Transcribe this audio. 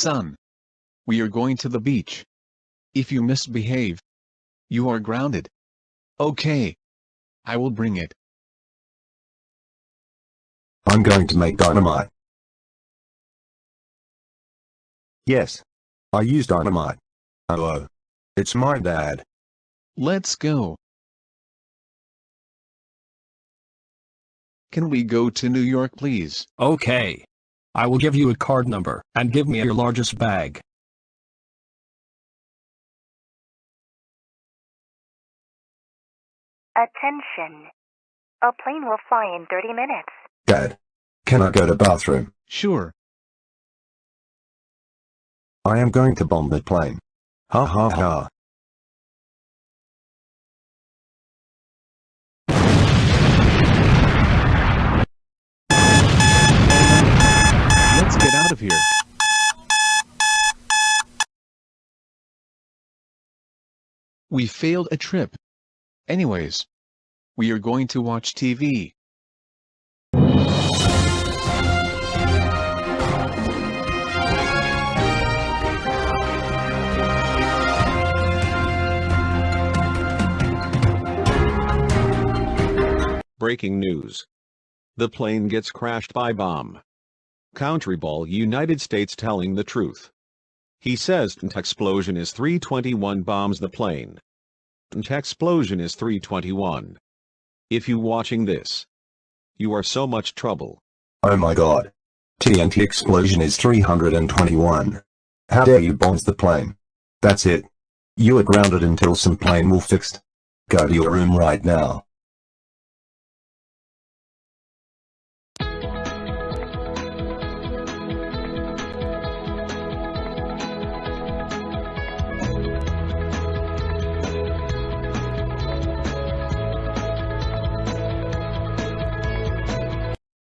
Son, we are going to the beach. If you misbehave, you are grounded. Okay. I will bring it. I'm going to make dynamite. Yes. I use dynamite. Oh. It's my dad. Let's go. Can we go to New York, please? Okay. I will give you a card number, and give me your largest bag. Attention. A plane will fly in 30 minutes. Dad. Can I go to bathroom? Sure. I am going to bomb the plane. Ha ha ha. Let's get out of here. We failed a trip. Anyways, we are going to watch TV. Breaking news. The plane gets crashed by bomb. Country ball United States telling the truth. He says Tntexplosionis321 bombs the plane. Tntexplosionis321. If you watching this, you are so much trouble. Oh my god. Tntexplosionis321. How dare you bomb the plane? That's it. You are grounded until some plane will fixed. Go to your room right now.